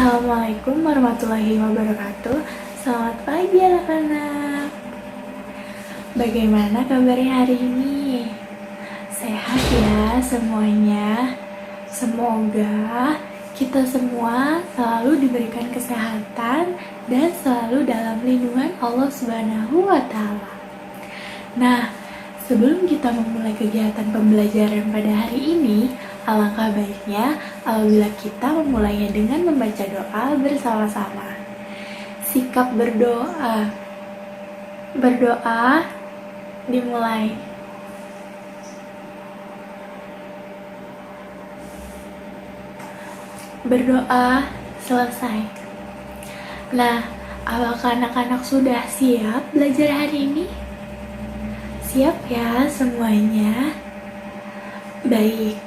Assalamualaikum warahmatullahi wabarakatuh. Selamat pagi anak-anak. Bagaimana kabarnya hari ini? Sehat ya semuanya. Semoga kita semua selalu diberikan kesehatan dan selalu dalam lindungan Allah Subhanahu wa Ta'ala. Nah, sebelum kita memulai kegiatan pembelajaran pada hari ini, alangkah baiknya apabila kita memulainya dengan membaca doa bersama-sama. Sikap berdoa. Berdoa dimulai. Berdoa selesai. Nah, apakah anak-anak sudah siap belajar hari ini? Siap ya semuanya? Baik.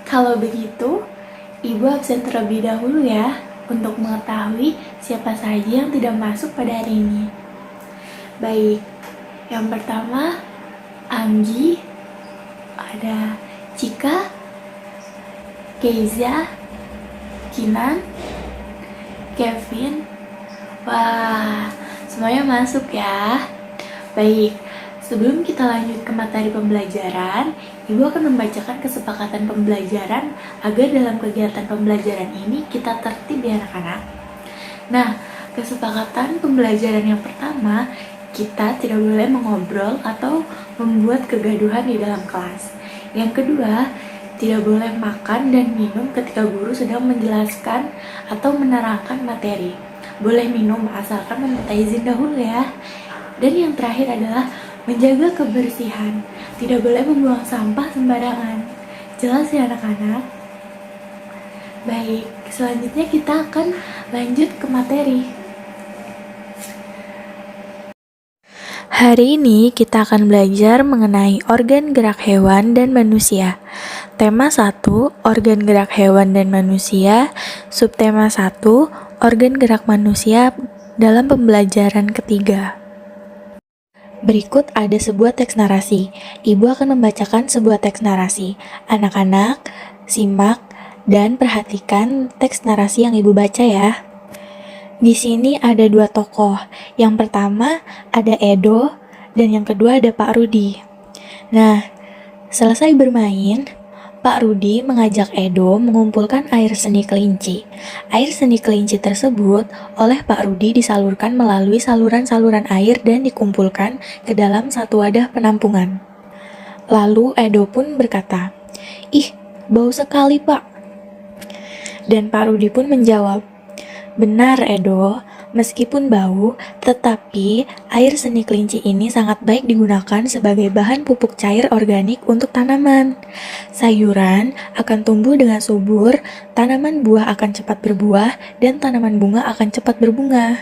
Kalau begitu, Ibu absen terlebih dahulu ya untuk mengetahui siapa saja yang tidak masuk pada hari ini. Baik, yang pertama Anggi, ada Cika, Keiza, Kinan, Kevin. Wah, semuanya masuk ya. Baik, sebelum kita lanjut ke materi pembelajaran, Ibu akan membacakan kesepakatan pembelajaran agar dalam kegiatan pembelajaran ini kita tertib ya anak-anak. Nah, kesepakatan pembelajaran yang pertama, kita tidak boleh mengobrol atau membuat kegaduhan di dalam kelas. Yang kedua, tidak boleh makan dan minum ketika guru sedang menjelaskan atau menerangkan materi. Boleh minum asalkan meminta izin dahulu ya. Dan yang terakhir adalah menjaga kebersihan. Tidak boleh membuang sampah sembarangan. Jelas ya anak-anak? Baik, selanjutnya kita akan lanjut ke materi. Hari ini kita akan belajar mengenai organ gerak hewan dan manusia. Tema 1, organ gerak hewan dan manusia. Subtema 1, organ gerak manusia dalam pembelajaran ketiga. Berikut ada sebuah teks narasi. Ibu akan membacakan sebuah teks narasi. Anak-anak, simak dan perhatikan teks narasi yang Ibu baca ya. Di sini ada dua tokoh. Yang pertama ada Edo dan yang kedua ada Pak Rudi. Nah, selesai bermain, Pak Rudi mengajak Edo mengumpulkan air seni kelinci. Air seni kelinci tersebut oleh Pak Rudi disalurkan melalui saluran-saluran air dan dikumpulkan ke dalam satu wadah penampungan. Lalu Edo pun berkata, "Ih, bau sekali Pak." Dan Pak Rudi pun menjawab, "Benar Edo, meskipun bau, tetapi air seni kelinci ini sangat baik digunakan sebagai bahan pupuk cair organik untuk tanaman. Sayuran akan tumbuh dengan subur, tanaman buah akan cepat berbuah, dan tanaman bunga akan cepat berbunga."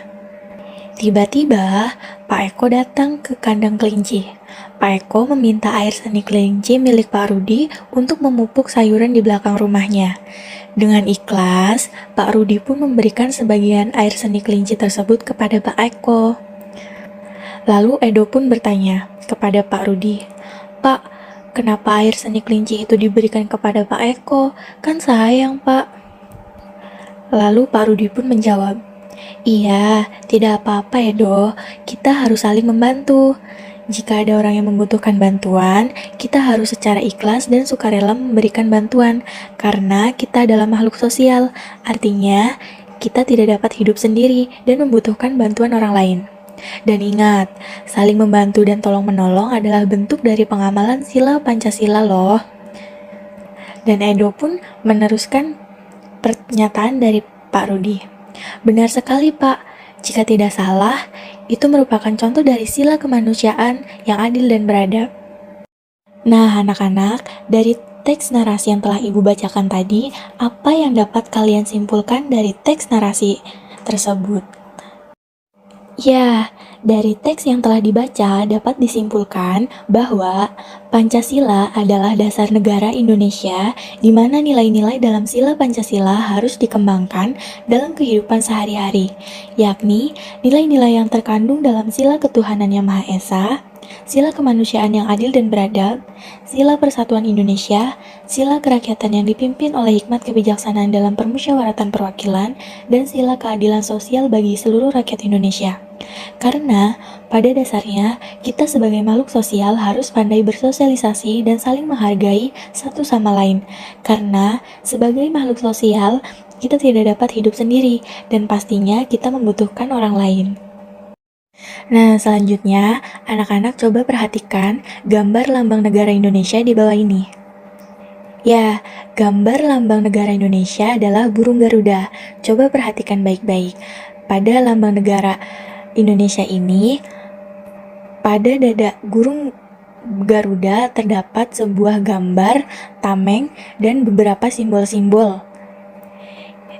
Tiba-tiba, Pak Eko datang ke kandang kelinci. Pak Eko meminta air seni kelinci milik Pak Rudi untuk memupuk sayuran di belakang rumahnya. Dengan ikhlas, Pak Rudi pun memberikan sebagian air seni kelinci tersebut kepada Pak Eko. Lalu Edo pun bertanya kepada Pak Rudi, "Pak, kenapa air seni kelinci itu diberikan kepada Pak Eko? Kan sayang, Pak." Lalu Pak Rudi pun menjawab, "Iya, tidak apa-apa Edo, kita harus saling membantu. Jika ada orang yang membutuhkan bantuan, kita harus secara ikhlas dan sukarela memberikan bantuan, karena kita adalah makhluk sosial. Artinya, kita tidak dapat hidup sendiri dan membutuhkan bantuan orang lain. Dan ingat, saling membantu dan tolong-menolong adalah bentuk dari pengamalan sila Pancasila loh." Dan Edo pun meneruskan pernyataan dari Pak Rudi. "Benar sekali Pak, jika tidak salah, itu merupakan contoh dari sila kemanusiaan yang adil dan beradab." Nah anak-anak, dari teks narasi yang telah Ibu bacakan tadi, apa yang dapat kalian simpulkan dari teks narasi tersebut? Ya, dari teks yang telah dibaca dapat disimpulkan bahwa Pancasila adalah dasar negara Indonesia, di mana nilai-nilai dalam sila Pancasila harus dikembangkan dalam kehidupan sehari-hari, yakni nilai-nilai yang terkandung dalam sila ketuhanan Yang Maha Esa, sila kemanusiaan yang adil dan beradab, sila persatuan Indonesia, sila kerakyatan yang dipimpin oleh hikmat kebijaksanaan dalam permusyawaratan perwakilan, dan sila keadilan sosial bagi seluruh rakyat Indonesia. Karena pada dasarnya kita sebagai makhluk sosial harus pandai bersosialisasi dan saling menghargai satu sama lain. Karena sebagai makhluk sosial kita tidak dapat hidup sendiri dan pastinya kita membutuhkan orang lain. Nah, selanjutnya, anak-anak coba perhatikan gambar lambang negara Indonesia di bawah ini. Ya, gambar lambang negara Indonesia adalah burung Garuda. Coba perhatikan baik-baik. Pada lambang negara Indonesia ini, pada dada burung Garuda terdapat sebuah gambar tameng dan beberapa simbol-simbol.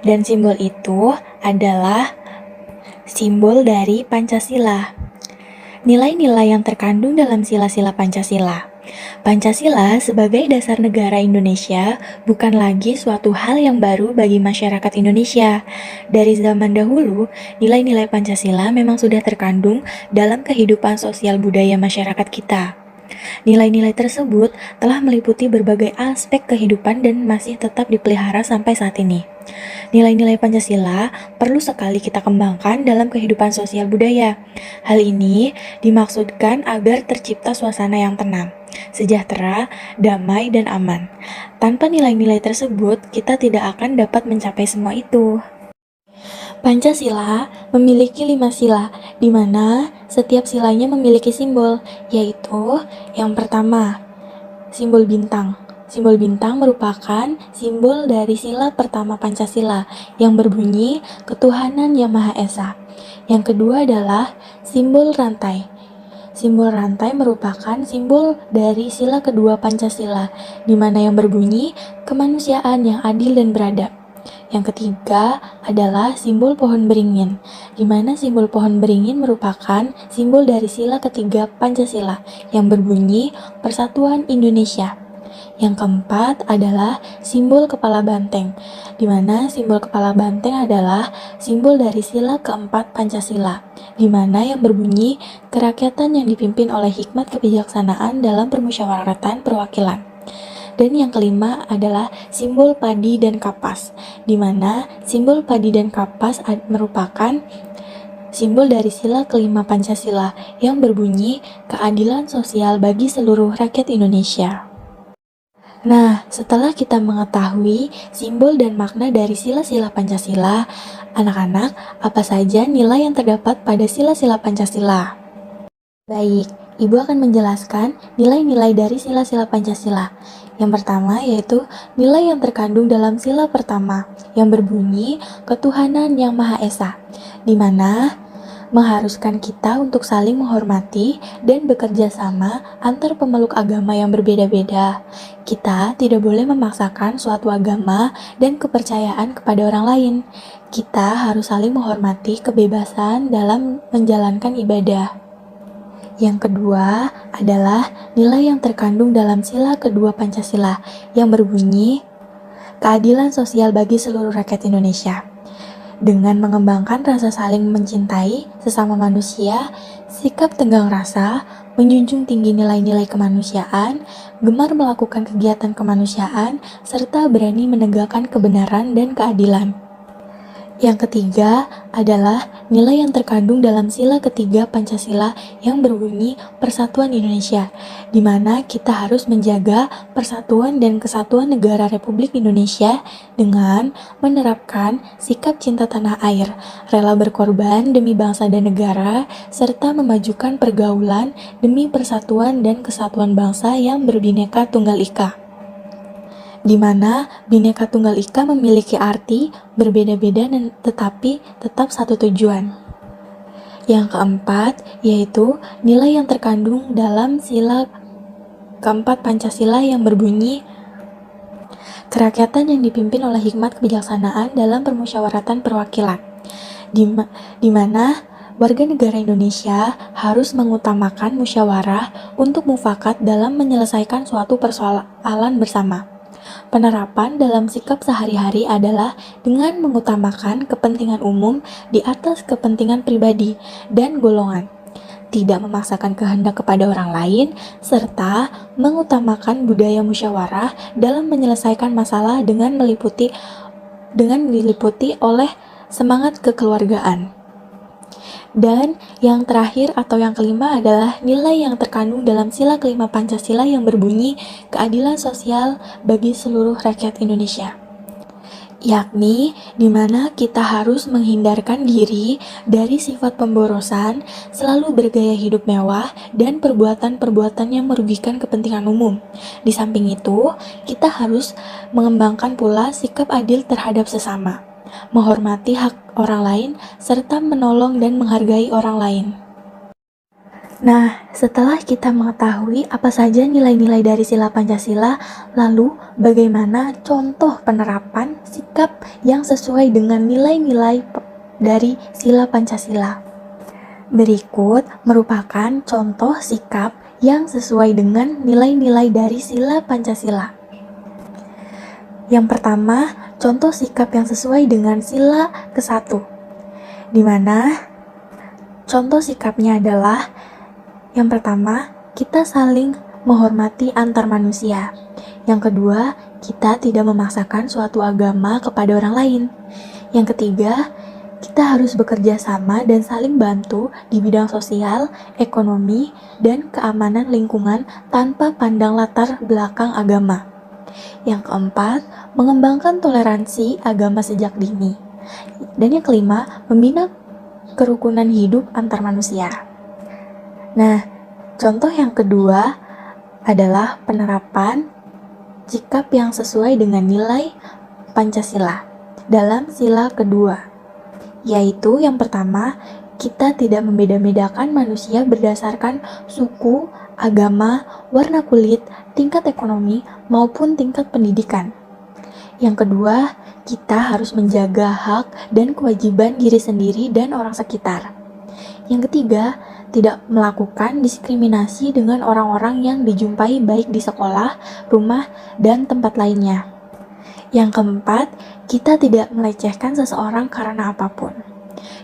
Dan simbol itu adalah simbol dari Pancasila. Nilai-nilai yang terkandung dalam sila-sila Pancasila. Pancasila sebagai dasar negara Indonesia bukan lagi suatu hal yang baru bagi masyarakat Indonesia. Dari zaman dahulu, nilai-nilai Pancasila memang sudah terkandung dalam kehidupan sosial budaya masyarakat kita. Nilai-nilai tersebut telah meliputi berbagai aspek kehidupan dan masih tetap dipelihara sampai saat ini. Nilai-nilai Pancasila perlu sekali kita kembangkan dalam kehidupan sosial budaya. Hal ini dimaksudkan agar tercipta suasana yang tenang, sejahtera, damai, dan aman. Tanpa nilai-nilai tersebut, kita tidak akan dapat mencapai semua itu. Pancasila memiliki 5 sila, di mana setiap silanya memiliki simbol, yaitu yang pertama, simbol bintang. Simbol bintang merupakan simbol dari sila pertama Pancasila yang berbunyi ketuhanan Yang Maha Esa. Yang kedua adalah simbol rantai. Simbol rantai merupakan simbol dari sila kedua Pancasila, di mana yang berbunyi kemanusiaan yang adil dan beradab. Yang ketiga adalah simbol pohon beringin, di mana simbol pohon beringin merupakan simbol dari sila ketiga Pancasila yang berbunyi Persatuan Indonesia. Yang keempat adalah simbol kepala banteng, di mana simbol kepala banteng adalah simbol dari sila keempat Pancasila, di mana yang berbunyi kerakyatan yang dipimpin oleh hikmat kebijaksanaan dalam permusyawaratan perwakilan. Dan yang kelima adalah simbol padi dan kapas, di mana simbol padi dan kapas merupakan simbol dari sila kelima Pancasila yang berbunyi keadilan sosial bagi seluruh rakyat Indonesia. Nah, setelah kita mengetahui simbol dan makna dari sila-sila Pancasila, anak-anak, apa saja nilai yang terdapat pada sila-sila Pancasila? Baik, Ibu akan menjelaskan nilai-nilai dari sila-sila Pancasila. Yang pertama yaitu nilai yang terkandung dalam sila pertama yang berbunyi ketuhanan Yang Maha Esa, di mana mengharuskan kita untuk saling menghormati dan bekerja sama antar pemeluk agama yang berbeda-beda. Kita tidak boleh memaksakan suatu agama dan kepercayaan kepada orang lain. Kita harus saling menghormati kebebasan dalam menjalankan ibadah. Yang kedua adalah nilai yang terkandung dalam sila kedua Pancasila yang berbunyi keadilan sosial bagi seluruh rakyat Indonesia. Dengan mengembangkan rasa saling mencintai sesama manusia, sikap tenggang rasa, menjunjung tinggi nilai-nilai kemanusiaan, gemar melakukan kegiatan kemanusiaan, serta berani menegakkan kebenaran dan keadilan. Yang ketiga adalah nilai yang terkandung dalam sila ketiga Pancasila yang berbunyi Persatuan Indonesia, di mana kita harus menjaga persatuan dan kesatuan negara Republik Indonesia dengan menerapkan sikap cinta tanah air, rela berkorban demi bangsa dan negara, serta memajukan pergaulan demi persatuan dan kesatuan bangsa yang berbineka tunggal ika. Di mana Bhinneka Tunggal Ika memiliki arti berbeda-beda dan tetapi tetap satu tujuan. Yang keempat yaitu nilai yang terkandung dalam sila keempat Pancasila yang berbunyi kerakyatan yang dipimpin oleh hikmat kebijaksanaan dalam permusyawaratan perwakilan, di mana warga negara Indonesia harus mengutamakan musyawarah untuk mufakat dalam menyelesaikan suatu persoalan bersama. Penerapan dalam sikap sehari-hari adalah dengan mengutamakan kepentingan umum di atas kepentingan pribadi dan golongan. tidak memaksakan kehendak kepada orang lain, serta mengutamakan budaya musyawarah dalam menyelesaikan masalah dengan diliputi oleh semangat kekeluargaan. Dan yang terakhir atau yang kelima adalah nilai yang terkandung dalam sila kelima Pancasila yang berbunyi keadilan sosial bagi seluruh rakyat Indonesia. Yakni di mana kita harus menghindarkan diri dari sifat pemborosan, selalu bergaya hidup mewah, dan perbuatan-perbuatan yang merugikan kepentingan umum. Di samping itu, kita harus mengembangkan pula sikap adil terhadap sesama, menghormati hak orang lain, serta menolong dan menghargai orang lain. Nah, setelah kita mengetahui apa saja nilai-nilai dari sila Pancasila, lalu bagaimana contoh penerapan sikap yang sesuai dengan nilai-nilai dari sila Pancasila? Berikut merupakan contoh sikap yang sesuai dengan nilai-nilai dari sila Pancasila. Yang pertama, contoh sikap yang sesuai dengan sila ke-1, di mana contoh sikapnya adalah yang pertama, kita saling menghormati antar manusia. Yang kedua, kita tidak memaksakan suatu agama kepada orang lain. Yang ketiga, kita harus bekerja sama dan saling bantu di bidang sosial, ekonomi, dan keamanan lingkungan tanpa pandang latar belakang agama. Yang keempat, mengembangkan toleransi agama sejak dini. Dan yang kelima, membina kerukunan hidup antar manusia. Nah, contoh yang kedua adalah penerapan sikap yang sesuai dengan nilai Pancasila dalam sila kedua, yaitu yang pertama, kita tidak membeda-bedakan manusia berdasarkan suku, agama, warna kulit, tingkat ekonomi, maupun tingkat pendidikan. Yang kedua, kita harus menjaga hak dan kewajiban diri sendiri dan orang sekitar. Yang ketiga, tidak melakukan diskriminasi dengan orang-orang yang dijumpai baik di sekolah, rumah, dan tempat lainnya. Yang keempat, kita tidak melecehkan seseorang karena apapun.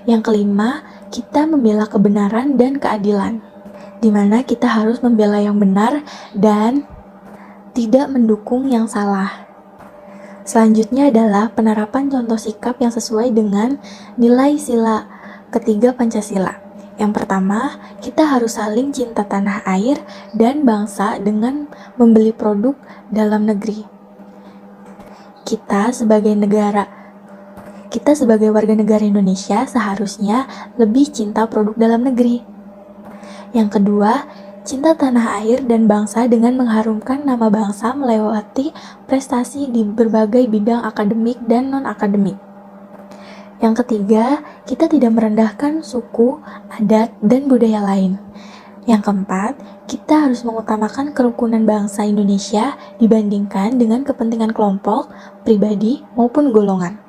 Yang kelima, kita membela kebenaran dan keadilan, di mana kita harus membela yang benar dan tidak mendukung yang salah. Selanjutnya adalah penerapan contoh sikap yang sesuai dengan nilai sila ketiga Pancasila. Yang pertama, kita harus saling cinta tanah air dan bangsa dengan membeli produk dalam negeri. Kita sebagai warga negara Indonesia seharusnya lebih cinta produk dalam negeri. Yang kedua, cinta tanah air dan bangsa dengan mengharumkan nama bangsa melewati prestasi di berbagai bidang akademik dan non-akademik. Yang ketiga, kita tidak merendahkan suku, adat, dan budaya lain. Yang keempat, kita harus mengutamakan kerukunan bangsa Indonesia dibandingkan dengan kepentingan kelompok, pribadi, maupun golongan.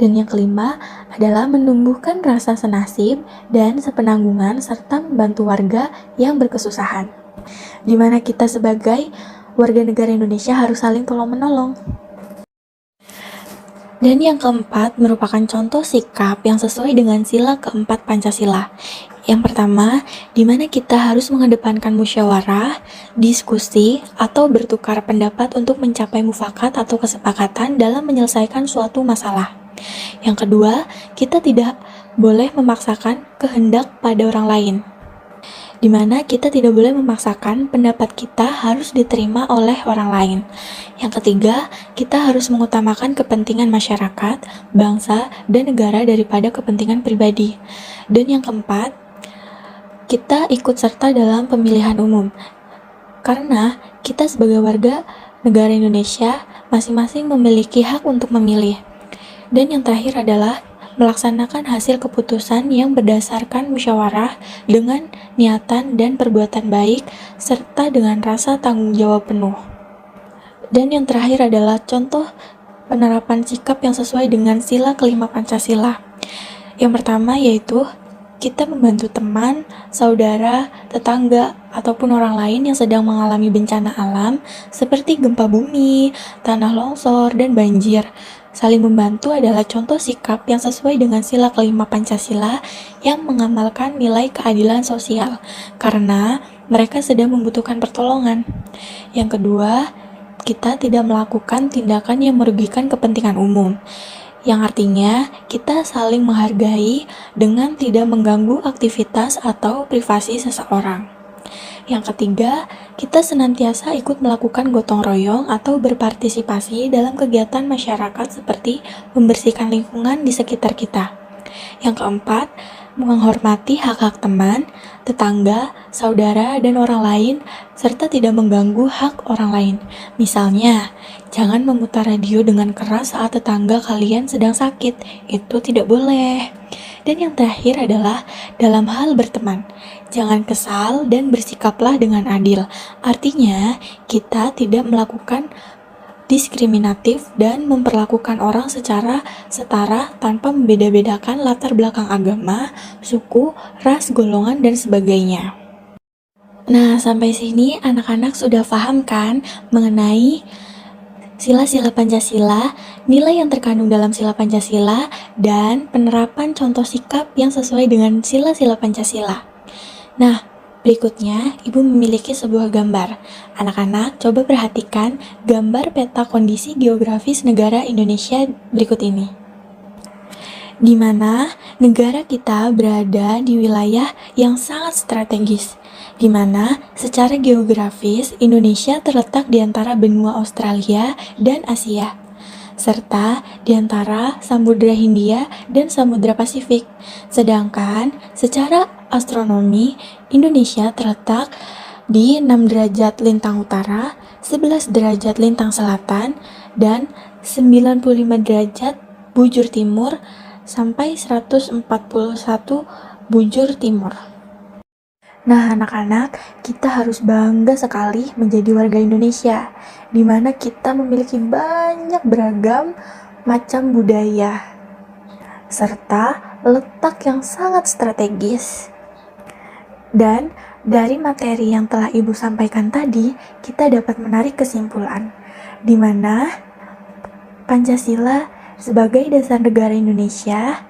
Dan yang kelima adalah menumbuhkan rasa senasib dan sepenanggungan serta membantu warga yang berkesusahan, di mana kita sebagai warga negara Indonesia harus saling tolong-menolong. Dan yang keempat merupakan contoh sikap yang sesuai dengan sila keempat Pancasila. Yang pertama, di mana kita harus mengedepankan musyawarah, diskusi, atau bertukar pendapat untuk mencapai mufakat atau kesepakatan dalam menyelesaikan suatu masalah. Yang kedua, kita tidak boleh memaksakan kehendak pada orang lain, di mana kita tidak boleh memaksakan pendapat kita harus diterima oleh orang lain. Yang ketiga, kita harus mengutamakan kepentingan masyarakat, bangsa, dan negara daripada kepentingan pribadi. Dan yang keempat, kita ikut serta dalam pemilihan umum, karena kita sebagai warga negara Indonesia masing-masing memiliki hak untuk memilih. Dan yang terakhir adalah melaksanakan hasil keputusan yang berdasarkan musyawarah dengan niatan dan perbuatan baik serta dengan rasa tanggung jawab penuh. Dan yang terakhir adalah contoh penerapan sikap yang sesuai dengan sila kelima Pancasila. Yang pertama yaitu kita membantu teman, saudara, tetangga, ataupun orang lain yang sedang mengalami bencana alam seperti gempa bumi, tanah longsor, dan banjir. Saling membantu adalah contoh sikap yang sesuai dengan sila kelima Pancasila yang mengamalkan nilai keadilan sosial, karena mereka sedang membutuhkan pertolongan. Yang kedua, kita tidak melakukan tindakan yang merugikan kepentingan umum, yang artinya kita saling menghargai dengan tidak mengganggu aktivitas atau privasi seseorang. Yang ketiga, kita senantiasa ikut melakukan gotong royong atau berpartisipasi dalam kegiatan masyarakat seperti membersihkan lingkungan di sekitar kita. Yang keempat, menghormati hak-hak teman, tetangga, saudara, dan orang lain, serta tidak mengganggu hak orang lain. Misalnya, jangan memutar radio dengan keras saat tetangga kalian sedang sakit. Itu tidak boleh. Dan yang terakhir adalah dalam hal berteman. Jangan kesal dan bersikaplah dengan adil. Artinya, kita tidak melakukan diskriminatif dan memperlakukan orang secara setara tanpa membeda-bedakan latar belakang agama, suku, ras, golongan, dan sebagainya. Nah, sampai sini anak-anak sudah paham kan mengenai sila-sila Pancasila, nilai yang terkandung dalam sila Pancasila, dan penerapan contoh sikap yang sesuai dengan sila-sila Pancasila. Nah, berikutnya Ibu memiliki sebuah gambar. Anak-anak coba perhatikan gambar peta kondisi geografis negara Indonesia berikut ini, di mana negara kita berada di wilayah yang sangat strategis, di mana secara geografis Indonesia terletak di antara benua Australia dan Asia, serta di antara Samudra Hindia dan Samudra Pasifik. Sedangkan secara astronomi, Indonesia terletak di 6 derajat lintang utara, 11 derajat lintang selatan, dan 95 derajat bujur timur sampai 141 bujur timur. Nah, anak-anak, kita harus bangga sekali menjadi warga Indonesia, di mana kita memiliki banyak beragam macam budaya, serta letak yang sangat strategis. Dan dari materi yang telah Ibu sampaikan tadi, kita dapat menarik kesimpulan, di mana Pancasila sebagai dasar negara Indonesia,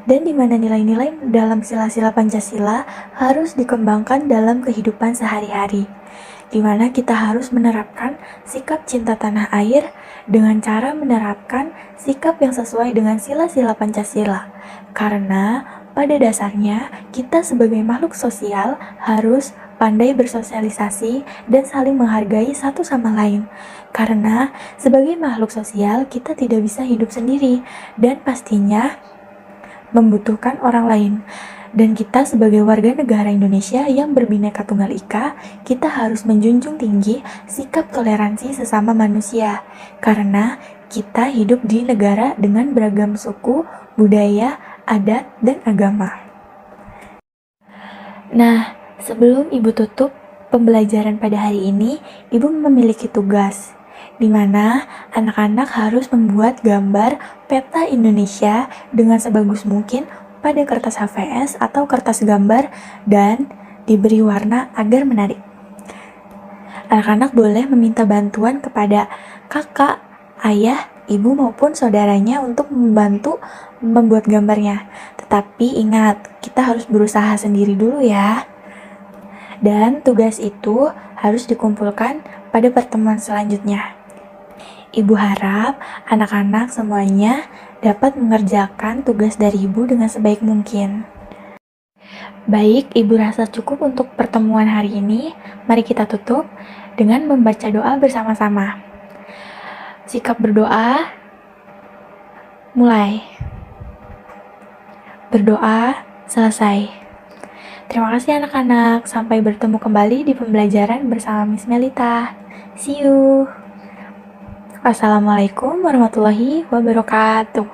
dan di mana nilai-nilai dalam sila-sila Pancasila harus dikembangkan dalam kehidupan sehari-hari, di mana kita harus menerapkan sikap cinta tanah air dengan cara menerapkan sikap yang sesuai dengan sila-sila Pancasila. Karena pada dasarnya kita sebagai makhluk sosial harus pandai bersosialisasi dan saling menghargai satu sama lain. Karena sebagai makhluk sosial kita tidak bisa hidup sendiri dan pastinya membutuhkan orang lain. Dan kita sebagai warga negara Indonesia yang berbineka tunggal ika, kita harus menjunjung tinggi sikap toleransi sesama manusia, karena kita hidup di negara dengan beragam suku, budaya, adat, dan agama. Nah, sebelum Ibu tutup pembelajaran pada hari ini, Ibu memiliki tugas, di mana anak-anak harus membuat gambar peta Indonesia dengan sebagus mungkin pada kertas HVS atau kertas gambar dan diberi warna agar menarik. Anak-anak boleh meminta bantuan kepada kakak, ayah, ibu maupun saudaranya untuk membantu membuat gambarnya. Tetapi ingat, kita harus berusaha sendiri dulu ya. Dan tugas itu harus dikumpulkan pada pertemuan selanjutnya. Ibu harap anak-anak semuanya dapat mengerjakan tugas dari Ibu dengan sebaik mungkin. Baik, Ibu rasa cukup untuk pertemuan hari ini. Mari kita tutup dengan membaca doa bersama-sama. Sikap berdoa, mulai. Berdoa, selesai. Terima kasih anak-anak. Sampai bertemu kembali di pembelajaran bersama Miss Melita. See you. Wassalamualaikum warahmatullahi wabarakatuh.